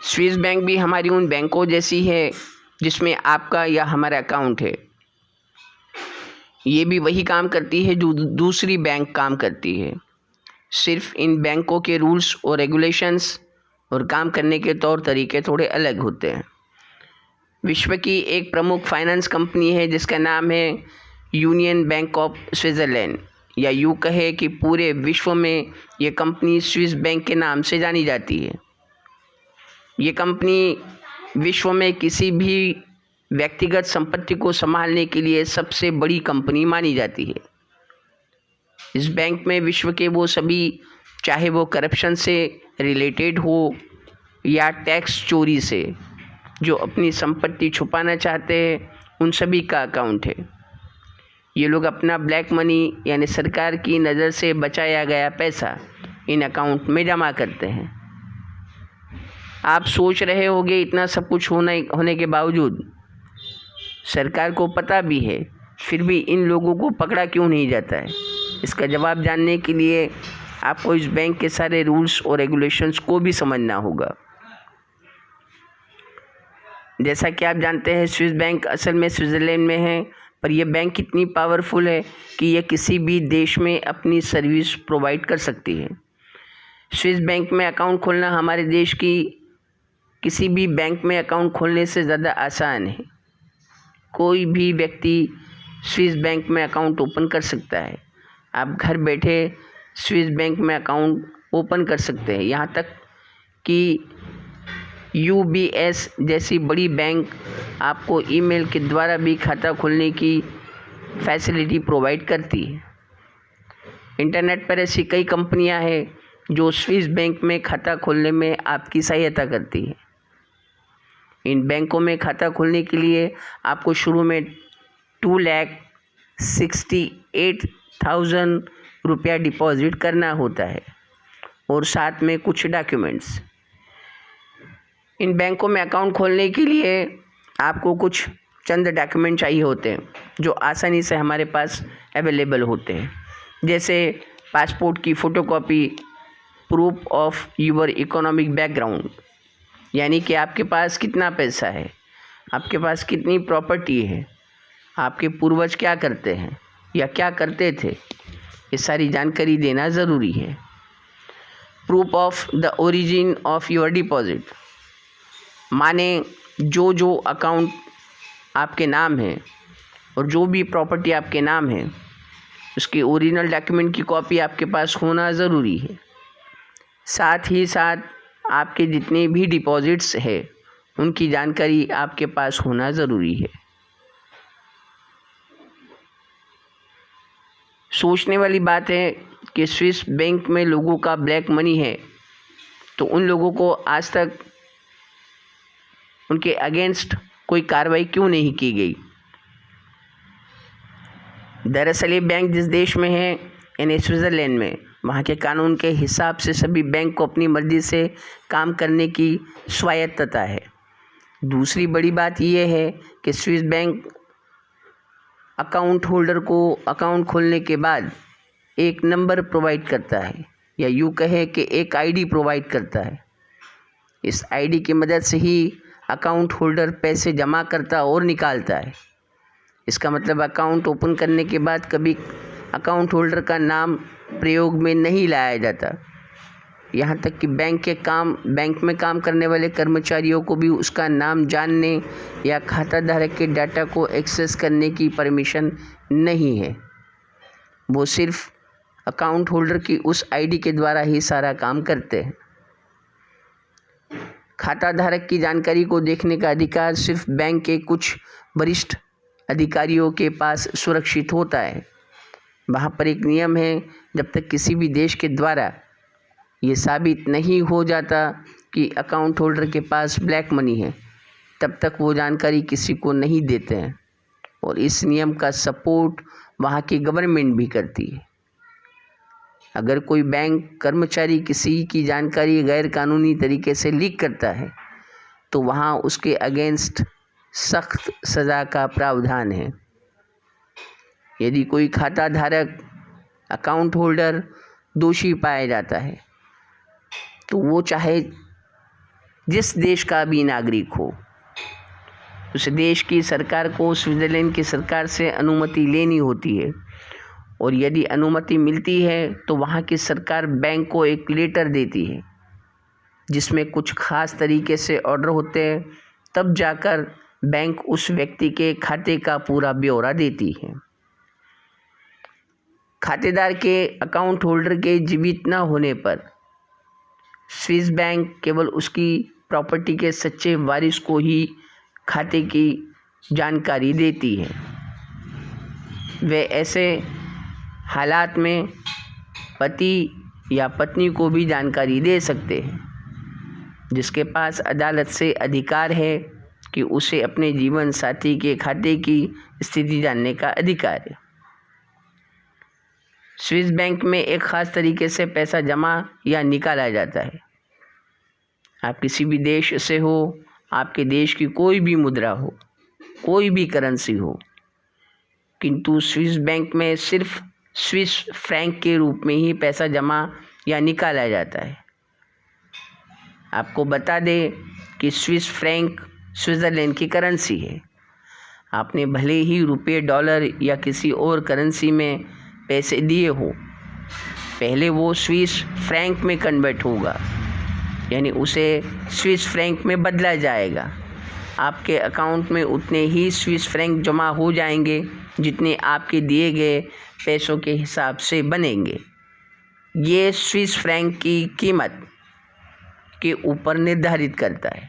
Swiss bank भी हमारी उन बैंकों जैसी है जिसमें आपका या हमारा अकाउंट है। ये भी वही काम करती है जो दूसरी बैंक काम करती है। सिर्फ इन बैंकों के रूल्स और रेगुलेशंस और काम करने के तौर तरीके थोड़े अलग होते हैं। विश्व की एक प्रमुख फाइनेंस कंपनी है जिसका नाम है यूनियन बैंक ऑफ स्विट्ज़रलैंड, या यूँ कहे कि पूरे विश्व में ये कंपनी स्विस बैंक के नाम से जानी जाती है। ये कंपनी विश्व में किसी भी व्यक्तिगत संपत्ति को संभालने के लिए सबसे बड़ी कंपनी मानी जाती है। इस बैंक में विश्व के वो सभी, चाहे वो करप्शन से रिलेटेड हो या टैक्स चोरी से, जो अपनी संपत्ति छुपाना चाहते हैं, उन सभी का अकाउंट है। ये लोग अपना ब्लैक मनी यानी सरकार की नज़र से बचाया गया पैसा इन अकाउंट में जमा करते हैं। आप सोच रहे होंगे इतना सब कुछ होने के बावजूद सरकार को पता भी है, फिर भी इन लोगों को पकड़ा क्यों नहीं जाता है? इसका जवाब जानने के लिए आपको इस बैंक के सारे रूल्स और रेगुलेशंस को भी समझना होगा। जैसा कि आप जानते हैं, स्विस बैंक असल में स्विट्ज़रलैंड में है, पर यह बैंक इतनी पावरफुल है कि यह किसी भी देश में अपनी सर्विस प्रोवाइड कर सकती है। स्विस बैंक में अकाउंट खोलना हमारे देश की किसी भी बैंक में अकाउंट खोलने से ज़्यादा आसान है। कोई भी व्यक्ति स्विस बैंक में अकाउंट ओपन कर सकता है। आप घर बैठे स्विस बैंक में अकाउंट ओपन कर सकते हैं। यहाँ तक कि UBS जैसी बड़ी बैंक आपको ईमेल के द्वारा भी खाता खोलने की फैसिलिटी प्रोवाइड करती है। इंटरनेट पर ऐसी कई कंपनियां हैं जो स्विस बैंक में खाता खोलने में आपकी सहायता करती है। इन बैंकों में खाता खोलने के लिए आपको शुरू में 2,68,000 रुपया डिपॉजिट करना होता है और साथ में कुछ डॉक्यूमेंट्स। इन बैंकों में अकाउंट खोलने के लिए आपको कुछ चंद डॉक्यूमेंट चाहिए होते हैं जो आसानी से हमारे पास अवेलेबल होते हैं, जैसे पासपोर्ट की photocopy, proof of your economic background, यानी कि आपके पास कितना पैसा है, आपके पास कितनी प्रॉपर्टी है, आपके पूर्वज क्या करते हैं या क्या करते थे, ये सारी जानकारी देना ज़रूरी है। Proof of the origin of your deposit, माने जो अकाउंट आपके नाम है और जो भी प्रॉपर्टी आपके नाम है, उसके ओरिजिनल डॉक्यूमेंट की कॉपी आपके पास होना ज़रूरी है। साथ ही साथ आपके जितने भी डिपॉजिट्स है उनकी जानकारी आपके पास होना ज़रूरी है। सोचने वाली बात है कि स्विस बैंक में लोगों का ब्लैक मनी है, तो उन लोगों को आज तक उनके अगेंस्ट कोई कार्रवाई क्यों नहीं की गई। दरअसल ये बैंक जिस देश में है, यानी स्विट्ज़रलैंड में, वहाँ के कानून के हिसाब से सभी बैंक को अपनी मर्ज़ी से काम करने की स्वायत्तता है। दूसरी बड़ी बात यह है कि स्विस बैंक अकाउंट होल्डर को अकाउंट खोलने के बाद एक नंबर प्रोवाइड करता है, या यूँ कहे कि एक आईडी प्रोवाइड करता है। इस आईडी की मदद से ही अकाउंट होल्डर पैसे जमा करता और निकालता है। इसका मतलब अकाउंट ओपन करने के बाद कभी अकाउंट होल्डर का नाम प्रयोग में नहीं लाया जाता। यहाँ तक कि बैंक में काम करने वाले कर्मचारियों को भी उसका नाम जानने या खाता धारक के डाटा को एक्सेस करने की परमिशन नहीं है। वो सिर्फ अकाउंट होल्डर की उस आईडी के द्वारा ही सारा काम करते हैं। खाता धारक की जानकारी को देखने का अधिकार सिर्फ बैंक के कुछ वरिष्ठ अधिकारियों के पास सुरक्षित होता है। वहाँ पर एक नियम है, जब तक किसी भी देश के द्वारा ये साबित नहीं हो जाता कि अकाउंट होल्डर के पास ब्लैक मनी है, तब तक वो जानकारी किसी को नहीं देते हैं। और इस नियम का सपोर्ट वहाँ की गवर्नमेंट भी करती है। अगर कोई बैंक कर्मचारी किसी की जानकारी गैर कानूनी तरीके से लीक करता है, तो वहाँ उसके अगेंस्ट सख्त सज़ा का प्रावधान है। यदि कोई खाता धारक अकाउंट होल्डर दोषी पाया जाता है, तो वो चाहे जिस देश का भी नागरिक हो, उस देश की सरकार को स्विट्ज़रलैंड की सरकार से अनुमति लेनी होती है, और यदि अनुमति मिलती है तो वहाँ की सरकार बैंक को एक लेटर देती है जिसमें कुछ खास तरीके से ऑर्डर होते हैं, तब जाकर बैंक उस व्यक्ति के खाते का पूरा ब्यौरा देती है। खातेदार के अकाउंट होल्डर के जीवित न होने पर स्विस बैंक केवल उसकी प्रॉपर्टी के सच्चे वारिस को ही खाते की जानकारी देती है। वे ऐसे हालात में पति या पत्नी को भी जानकारी दे सकते हैं जिसके पास अदालत से अधिकार है कि उसे अपने जीवन साथी के खाते की स्थिति जानने का अधिकार है। स्विस बैंक में एक ख़ास तरीके से पैसा जमा या निकाला जाता है। आप किसी भी देश से हो, आपके देश की कोई भी मुद्रा हो, कोई भी करेंसी हो, किंतु स्विस बैंक में सिर्फ स्विस फ्रैंक के रूप में ही पैसा जमा या निकाला जाता है। आपको बता दें कि स्विस फ्रैंक स्विट्ज़रलैंड की करेंसी है। आपने भले ही रुपये, डॉलर या किसी और करेंसी में पैसे दिए हो, पहले वो स्विस फ्रैंक में कन्वर्ट होगा, यानी उसे स्विस फ्रैंक में बदला जाएगा। आपके अकाउंट में उतने ही स्विस फ्रैंक जमा हो जाएंगे जितने आपके दिए गए पैसों के हिसाब से बनेंगे। ये स्विस फ्रैंक की कीमत के ऊपर निर्धारित करता है।